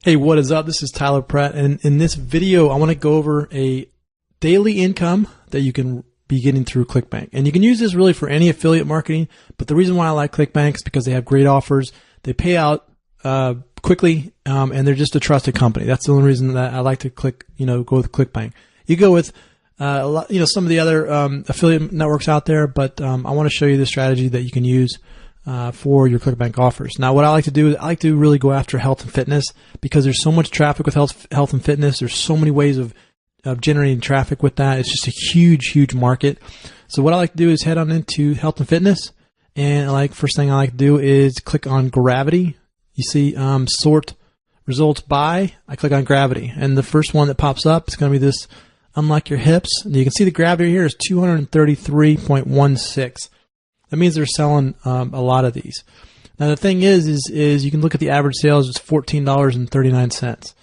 Hey, what is up? This is Tyler Pratt, and in this video, I want to go over a daily income that you can be getting through Clickbank. And you can use this really for any affiliate marketing, but the reason why I like Clickbank is because they have great offers. They pay out quickly, and they're just a trusted company. That's the only reason that I like to go with Clickbank. You go with some of the other affiliate networks out there, but I want to show you the strategy that you can use for your Clickbank offers. Now, what I like to do is I like to really go after health and fitness because there's so much traffic with health and fitness. There's so many ways of generating traffic with that. It's just a huge market. So what I like to do is head on into health and fitness, and first thing I like to do is click on gravity. You see sort results by. I click on gravity, and the first one that pops up is going to be this unlock your hips. And you can see the gravity here is 233.16. That means they're selling a lot of these. Now the thing is you can look at the average sales. It's $14.39.